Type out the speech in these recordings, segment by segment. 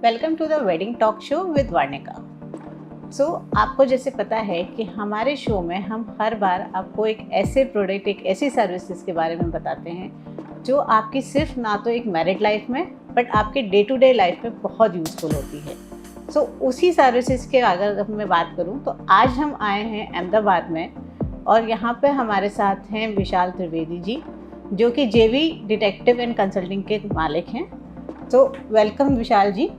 Welcome to the wedding talk show with Varnika. So आपको जैसे पता है कि हमारे शो में हम हर बार आपको एक ऐसे प्रोडक्ट, एक ऐसी सर्विसेज के बारे में बताते हैं जो आपकी सिर्फ ना तो एक मैरिड लाइफ में बट आपके डे टू डे लाइफ में बहुत यूज़फुल होती है। सो उसी सर्विसेज के अगर मैं बात करूं तो आज हम आए हैं अहमदाबाद में और यहाँ पे हमारे साथ हैं विशाल त्रिवेदी जी, जो कि जेवी डिटेक्टिव एंड कंसल्टिंग के मालिक हैं। तो welcome Vishal ji.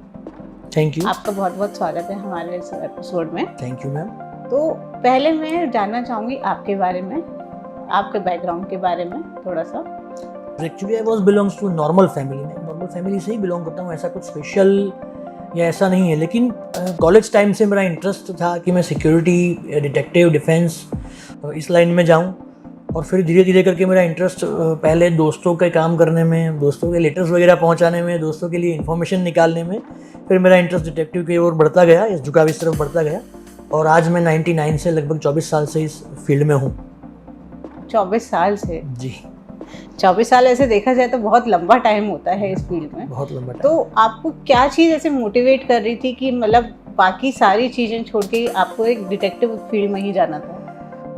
Thank you. आपका बहुत बहुत स्वागत है हमारे इस एपिसोड में। Thank you ma'am. तो पहले मैं जानना चाहूँगी आपके बारे में, आपके बैकग्राउंड के बारे में थोड़ा सा। Actually I was belongs to normal family में, नॉर्मल फैमिली से ही बिलोंग करता हूँ, ऐसा कुछ स्पेशल या ऐसा नहीं है। लेकिन कॉलेज टाइम से मेरा इंटरेस्ट था कि मैं सिक्योरिटी, डिटेक्टिव, डिफेंस इस लाइन में जाऊँ। और फिर धीरे धीरे करके मेरा इंटरेस्ट पहले दोस्तों के काम करने में, दोस्तों के लेटर्स वगैरह पहुंचाने में, दोस्तों के लिए इन्फॉर्मेशन निकालने में, फिर मेरा इंटरेस्ट डिटेक्टिव की ओर बढ़ता गया, इस झुकाव इस तरफ बढ़ता गया। और आज मैं 99 से लगभग 24 साल से इस फील्ड में हूँ। 24 साल से? जी। 24 साल ऐसे देखा जाए तो बहुत लंबा टाइम होता है इस फील्ड में। बहुत लंबा टाइम। तो आपको क्या चीज़ ऐसे मोटिवेट कर रही थी कि मतलब बाकी सारी चीज़ें छोड़ के आपको एक डिटेक्टिव फील्ड में ही जाना था?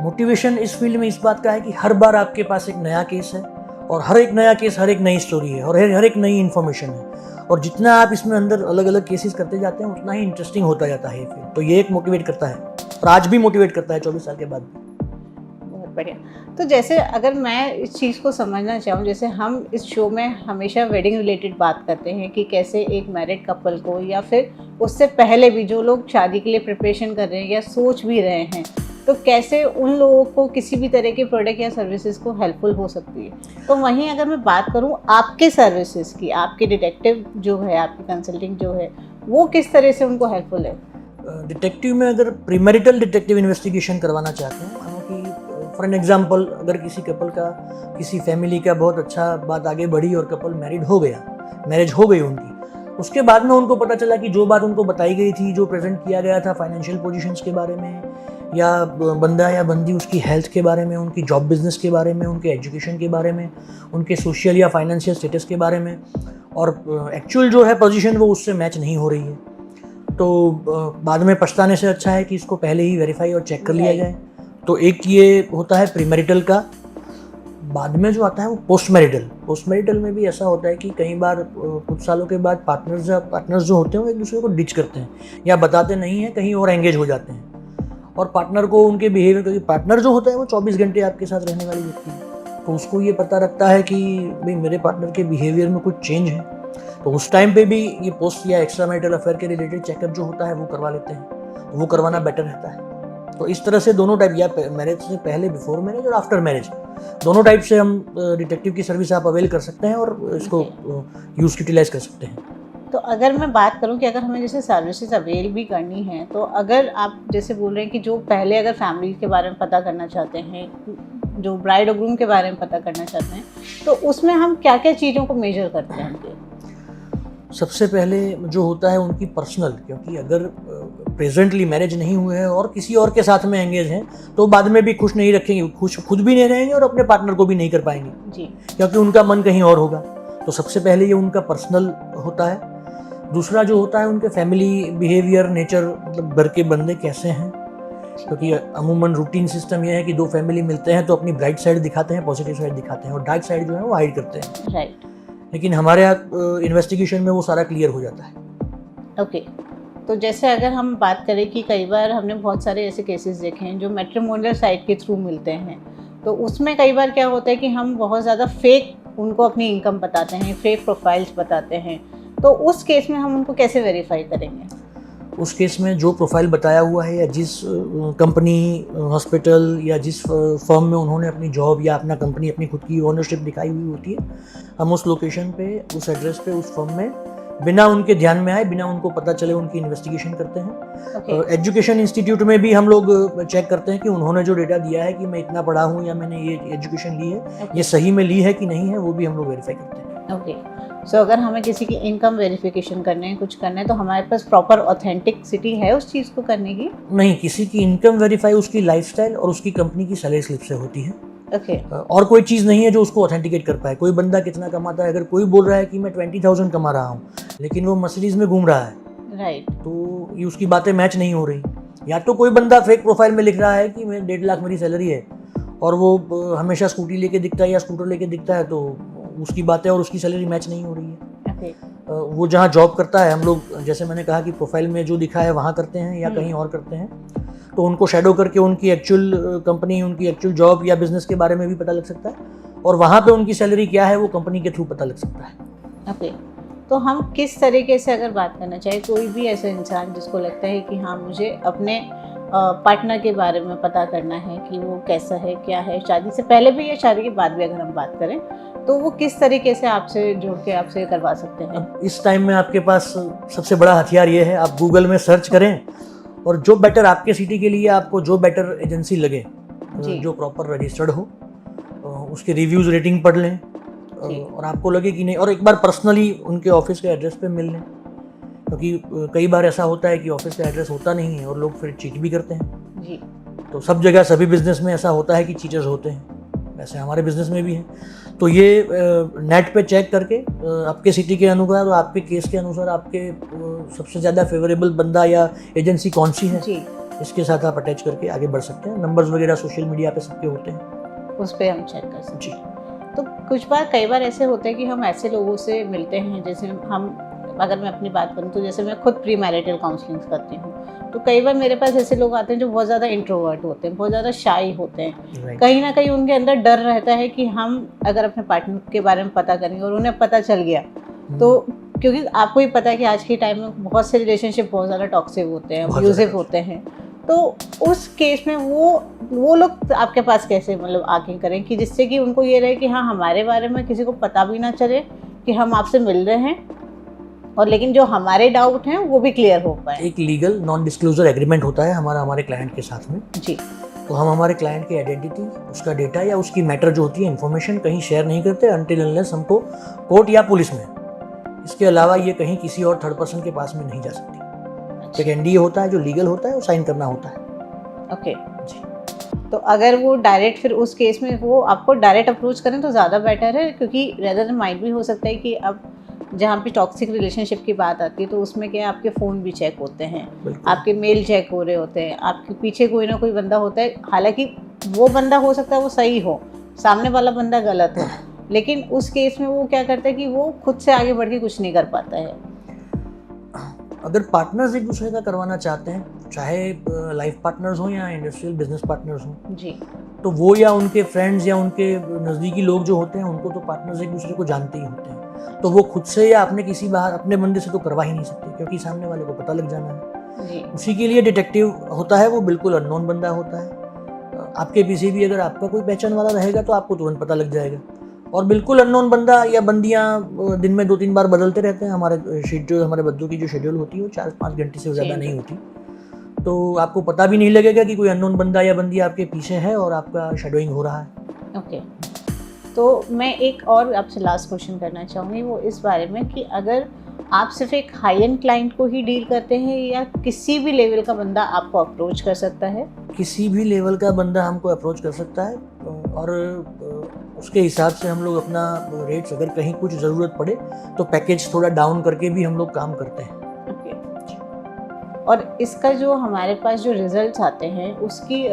मोटिवेशन इस फील्ड में इस बात का है कि हर बार आपके पास एक नया केस है और हर एक नया केस हर एक नई स्टोरी है और हर एक नई इन्फॉर्मेशन है। और जितना आप इसमें अंदर अलग अलग केसेस करते जाते हैं उतना ही इंटरेस्टिंग होता जाता है ये फील्ड। तो ये एक मोटिवेट करता है और आज भी मोटिवेट करता है 24 साल के बाद भी। बहुत बढ़िया। तो जैसे अगर मैं इस चीज़ को समझना चाहूँ, जैसे हम इस शो में हमेशा वेडिंग रिलेटेड बात करते हैं कि कैसे एक मैरिड कपल को या फिर उससे पहले भी जो लोग शादी के लिए प्रिपरेशन कर रहे हैं या सोच भी रहे हैं, तो कैसे उन लोगों को किसी भी तरह के प्रोडक्ट या सर्विसेज को हेल्पफुल हो सकती है। तो वहीं अगर मैं बात करूं आपके सर्विसेज की, आपके डिटेक्टिव जो है, आपकी कंसल्टिंग जो है, वो किस तरह से उनको हेल्पफुल है? डिटेक्टिव में अगर प्रीमैरिटल डिटेक्टिव इन्वेस्टिगेशन करवाना चाहते हैं, मानो कि फॉर एन एग्जांपल अगर किसी कपल का, किसी फैमिली का बहुत अच्छा बात आगे बढ़ी और कपल मैरिड हो गया, मैरिज हो गई उनकी, उसके बाद में उनको पता चला कि जो बात उनको बताई गई थी, जो प्रेजेंट किया गया था फाइनेंशियल पोजीशंस के बारे में या बंदा या बंदी उसकी हेल्थ के बारे में, उनकी जॉब बिजनेस के बारे में, उनके एजुकेशन के बारे में, उनके सोशल या फाइनेंशियल स्टेटस के बारे में, और एक्चुअल जो है पोजीशन वो उससे मैच नहीं हो रही है, तो बाद में पछताने से अच्छा है कि इसको पहले ही वेरीफाई और चेक कर लिया जाए। तो एक ये होता है प्रीमैरिटल का। बाद में जो आता है वो पोस्ट मैरिटल में भी ऐसा होता है कि कई बार कुछ सालों के बाद पार्टनर्स जो होते हैं वो एक दूसरे को डिच करते हैं या बताते नहीं हैं, कहीं और एंगेज हो जाते हैं। और पार्टनर को उनके बिहेवियर, क्योंकि पार्टनर जो होता है वो 24 घंटे आपके साथ रहने वाली व्यक्ति है, तो उसको ये पता रखता है कि भाई मेरे पार्टनर के बिहेवियर में कुछ चेंज है, तो उस टाइम पे भी ये पोस्ट या एक्स्ट्रा मैरिटल अफेयर के रिलेटेड चेकअप जो होता है वो करवा लेते हैं, तो वो करवाना बेटर रहता है। तो इस तरह से दोनों टाइप, या मैरिज से पहले, बिफोर मैरिज और आफ्टर मैरिज, दोनों टाइप से हम डिटेक्टिव की सर्विस आप अवेल कर सकते हैं और इसको यूटिलाइज कर सकते हैं। तो अगर मैं बात करूं कि अगर हमें जैसे सर्विसेज अवेल भी करनी है, तो अगर आप जैसे बोल रहे हैं कि जो पहले अगर फैमिली के बारे में पता करना चाहते हैं, जो ब्राइड और ग्रूम के बारे में पता करना चाहते हैं, तो उसमें हम क्या क्या चीज़ों को मेजर करते हैं उनके? सबसे पहले जो होता है उनकी पर्सनल, क्योंकि अगर प्रेजेंटली मैरिज नहीं हुए हैं और किसी और के साथ में एंगेज हैं तो बाद में भी खुश नहीं रखेंगे, खुश खुद भी नहीं रहेंगे और अपने पार्टनर को भी नहीं कर पाएंगे जी, क्योंकि उनका मन कहीं और होगा। तो सबसे पहले ये उनका पर्सनल होता है। दूसरा जो होता है उनके फैमिली बिहेवियर, नेचर, मतलब घर के बंदे कैसे हैं, क्योंकि अमूमन रूटीन सिस्टम ये है कि दो फैमिली मिलते हैं तो अपनी ब्राइट साइड दिखाते हैं, पॉजिटिव साइड दिखाते हैं, और डार्क साइड जो है वो हाइड करते हैं। राइट। लेकिन हमारे यहाँ इन्वेस्टिगेशन में वो सारा क्लियर हो जाता है। ओके। तो जैसे अगर हम बात करें कि कई बार हमने बहुत सारे ऐसे केसेस देखे हैं जो मैट्रिमोनियल साइट के थ्रू मिलते हैं, तो उसमें कई बार क्या होता है कि हम बहुत ज़्यादा फेक उनको अपनी इनकम बताते हैं, फेक प्रोफाइल्स बताते हैं, तो उस केस में हम उनको कैसे वेरीफाई करेंगे? उस केस में जो प्रोफाइल बताया हुआ है या जिस कंपनी, हॉस्पिटल या जिस फर्म में उन्होंने अपनी जॉब या अपना कंपनी, अपनी खुद की ओनरशिप दिखाई हुई होती है, हम उस लोकेशन पे, उस एड्रेस पे, उस फर्म में बिना उनके ध्यान में आए, बिना उनको पता चले उनकी इन्वेस्टिगेशन करते हैं। एजुकेशन इंस्टीट्यूट में भी हम लोग चेक करते हैं कि उन्होंने जो डेटा दिया है कि मैं इतना पढ़ा हूँ या मैंने ये एजुकेशन ली है, ये सही में ली है कि नहीं है, वो भी हम लोग वेरीफाई करते हैं। ओके। सो अगर हमें किसी की इनकम वेरिफिकेशन करने है, कुछ करना है, तो हमारे पास प्रॉपर ऑथेंटिसिटी है उस चीज़ को करने की? नहीं, किसी की इनकम वेरीफाई उसकी लाइफस्टाइल और उसकी कंपनी की सैलरी स्लिप से होती है। ओके। और कोई चीज़ नहीं है जो उसको ऑथेंटिकेट कर पाए। कोई बंदा कितना कमाता है, अगर कोई बोल रहा है कि मैं 20,000 कमा रहा हूँ लेकिन वो मर्सिडीज में घूम रहा है, राइट। तो ये उसकी बातें मैच नहीं हो रही। या तो कोई बंदा फेक प्रोफाइल में लिख रहा है कि मैं 1.5 लाख मेरी सैलरी है, और वो हमेशा स्कूटी लेके दिखता है या स्कूटर लेके दिखता है, तो उसकी बातें और उसकी सैलरी मैच नहीं हो रही है। ओके। वो जहाँ जॉब करता है, हम लोग जैसे मैंने कहा कि प्रोफाइल में जो दिखा है वहाँ करते हैं या कहीं और करते हैं, तो उनको शैडो करके उनकी एक्चुअल कंपनी, उनकी एक्चुअल जॉब या बिजनेस के बारे में भी पता लग सकता है, और वहाँ पे उनकी सैलरी क्या है वो कंपनी के थ्रू पता लग सकता है। ओके। तो हम किस तरीके से अगर बात करना चाहें, कोई भी ऐसा इंसान जिसको लगता है कि हाँ मुझे अपने पार्टनर के बारे में पता करना है कि वो कैसा है, क्या है, शादी से पहले भी या शादी के बाद भी अगर हम बात करें, तो वो किस तरीके से आपसे जुड़ के आपसे करवा सकते हैं? अब इस टाइम में आपके पास सबसे बड़ा हथियार ये है, आप गूगल में सर्च करें और जो बेटर आपके सिटी के लिए आपको जो बेटर एजेंसी लगे, जो प्रॉपर रजिस्टर्ड हो, उसके रिव्यूज़ रेटिंग पढ़ लें, और आपको लगे कि नहीं, और एक बार पर्सनली उनके ऑफिस के एड्रेस पे मिल लें, क्योंकि कई बार ऐसा होता है कि ऑफिस का एड्रेस होता नहीं है और लोग फिर चीट भी करते हैं जी। तो सब जगह सभी बिजनेस में ऐसा होता है कि चीटर्स होते हैं, वैसे हमारे बिजनेस में भी है। तो ये नेट पे चेक करके आपके सिटी के अनुसार और आपके केस के अनुसार आपके सबसे ज़्यादा फेवरेबल बंदा या एजेंसी कौन सी है जी, इसके साथ आप अटैच करके आगे बढ़ सकते हैं। नंबर्स वगैरह सोशल मीडिया पे सबके होते हैं, उस पर हम चेक कर सकते जी। हैं। तो कुछ बार कई बार ऐसे होते हैं कि हम ऐसे लोगों से मिलते हैं, जैसे हम, अगर मैं अपनी बात करूँ तो जैसे मैं खुद प्री मैरिटल काउंसलिंग करती हूँ, तो कई बार मेरे पास ऐसे लोग आते हैं जो बहुत ज़्यादा इंट्रोवर्ट होते हैं, बहुत ज़्यादा शाई होते हैं। कहीं ना कहीं उनके अंदर डर रहता है कि हम अगर अपने पार्टनर के बारे में पता करेंगे और उन्हें पता चल गया तो, क्योंकि आपको ही पता है कि आज के टाइम में बहुत से रिलेशनशिप बहुत ज़्यादा टॉक्सिक होते हैं, अब्यूजिव होते हैं, तो उस केस में वो लोग आपके पास कैसे मतलब आके करें कि जिससे कि उनको ये रहे कि हाँ हमारे बारे में किसी को पता भी ना चले कि हम आपसे मिल रहे हैं, और लेकिन जो हमारे डाउट हैं वो भी क्लियर हो पाए। एक लीगल नॉन डिस्क्लोजर एग्रीमेंट होता है हमारे क्लाइंट के साथ में जी। तो हम हमारे क्लाइंट की आइडेंटिटी, उसका डेटा या उसकी मैटर जो होती है इन्फॉर्मेशन कहीं शेयर नहीं करते अनटिल अनलेस हमको कोर्ट या पुलिस में, इसके अलावा ये कहीं किसी और थर्ड पर्सन के पास में नहीं जा सकती। एक एनडीए होता है जो लीगल होता है, वो साइन करना होता है। ओके जी। तो अगर वो डायरेक्ट फिर उस केस में वो आपको डायरेक्ट अप्रोच करें तो ज़्यादा बेटर है, क्योंकि रेदर देन माइट भी हो सकता है कि अब जहाँ पे टॉक्सिक रिलेशनशिप की बात आती है तो उसमें क्या है, आपके फ़ोन भी चेक होते हैं, आपके मेल चेक हो रहे होते हैं, आपके पीछे कोई ना कोई बंदा होता है, हालांकि वो बंदा हो सकता है वो सही हो, सामने वाला बंदा गलत हो, लेकिन उस केस में वो क्या करता है कि वो खुद से आगे बढ़ के कुछ नहीं कर पाता है। अगर पार्टनर्स एक दूसरे का करवाना चाहते हैं, चाहे लाइफ पार्टनर्स हों या इंडस्ट्रियल बिजनेस पार्टनर्स हों, जी, तो वो या उनके फ्रेंड्स या उनके नज़दीकी लोग जो होते हैं उनको तो पार्टनर्स एक दूसरे को जानते ही होते हैं, तो वो खुद से या अपने किसी बाहर अपने बंदे से तो करवा ही नहीं सकते, क्योंकि सामने वाले को पता लग जाना है। जी, उसी के लिए डिटेक्टिव होता है, वो बिल्कुल अननोन बंदा होता है। आपके पीछे भी अगर आपका कोई पहचान वाला रहेगा तो आपको तुरंत पता लग जाएगा, और बिल्कुल अननोन बंदा या बंदियां दिन में 2-3 बार बदलते रहते हैं। हमारे शेड्यूल, हमारे बद्दों की जो शेड्यूल होती है वो 4-5 घंटे से ज़्यादा नहीं होती, तो आपको पता भी नहीं लगेगा कि कोई अननोन बंदा या बंदी आपके पीछे है और आपका शेडोइंग हो रहा है। ओके। तो मैं एक और आपसे लास्ट क्वेश्चन करना चाहूँगी, वो इस बारे में कि अगर आप सिर्फ एक हाई एंड क्लाइंट को ही डील करते हैं या किसी भी लेवल का बंदा आपको अप्रोच कर सकता है? किसी भी लेवल का बंदा हमको अप्रोच कर सकता है, और उसके हिसाब से हम लोग अपना रेट्स, अगर कहीं कुछ ज़रूरत पड़े तो पैकेज थोड़ा डाउन करके भी हम लोग काम करते हैं। ओके। और इसका जो हमारे पास जो रिजल्ट्स आते हैं उसकी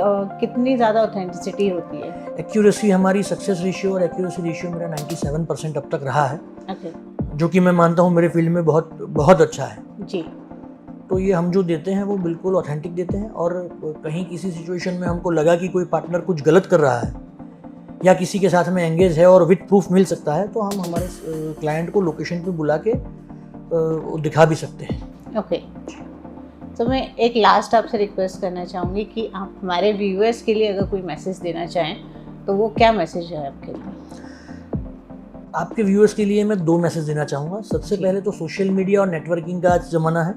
कितनी ज़्यादा ऑथेंटिसिटी होती है? एक्यूरेसी, हमारी सक्सेस रेशियो और एक्यूरेसी रेशियो मेरा 97% अब तक रहा है, ओके। जो कि मैं मानता हूँ मेरे फील्ड में बहुत बहुत अच्छा है। जी। तो ये हम जो देते हैं वो बिल्कुल ऑथेंटिक देते हैं, और कहीं किसी सिचुएशन में हमको लगा कि कोई पार्टनर कुछ गलत कर रहा है या किसी के साथ में एंगेज है और विद प्रूफ मिल सकता है, तो हम हमारे क्लाइंट को लोकेशन पे बुला के दिखा भी सकते हैं। ओके। तो मैं एक लास्ट आपसे रिक्वेस्ट करना चाहूँगी कि आप हमारे व्यूअर्स के लिए अगर कोई मैसेज देना चाहें तो वो क्या मैसेज है आपके लिए? आपके व्यूअर्स के लिए मैं 2 मैसेज देना चाहूँगा। सबसे पहले तो सोशल मीडिया और नेटवर्किंग का आज ज़माना है,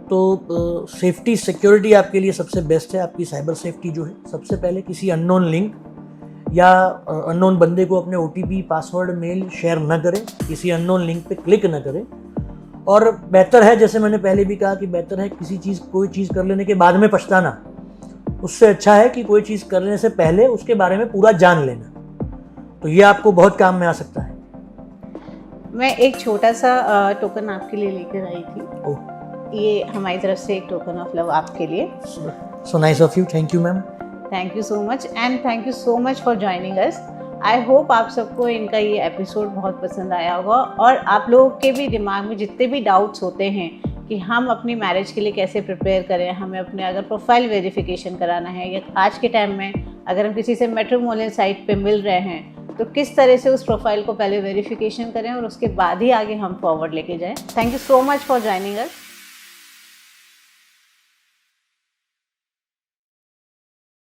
तो सेफ्टी सिक्योरिटी आपके लिए सबसे बेस्ट है। आपकी साइबर सेफ्टी जो है, सबसे पहले किसी अननोन लिंक या अननोन बंदे को अपने OTP, पासवर्ड, मेल शेयर न करें, किसी अननोन लिंक पे क्लिक न करें। और बेहतर है, जैसे मैंने पहले भी कहा कि बेहतर है कोई चीज़ कर लेने के बाद में पछताना, उससे अच्छा है कि कोई चीज़ करने से पहले उसके बारे में पूरा जान लेना, तो ये आपको बहुत काम में आ सकता है। मैं एक छोटा सा टोकन आपके लिए लेकर आई थी। ओह, ये हमारी तरफ से एक टोकन ऑफ लव आपके लिए। So nice of you, thank you ma'am. Thank you so much and thank you so much for joining us. I hope आप सबको इनका ये एपिसोड बहुत पसंद आया होगा और आप लोगों के भी दिमाग में जितने भी डाउट्स होते हैं कि हम अपनी मैरिज के लिए कैसे प्रिपेयर करें, हमें अपने अगर प्रोफाइल वेरिफिकेशन कराना है या आज के टाइम में अगर हम किसी से मैट्रिमोनियल साइट पे मिल रहे हैं तो किस तरह से उस प्रोफाइल को पहले वेरिफिकेशन करें और उसके बाद ही आगे हम फॉरवर्ड लेके जाएं। Thank you so much for joining us.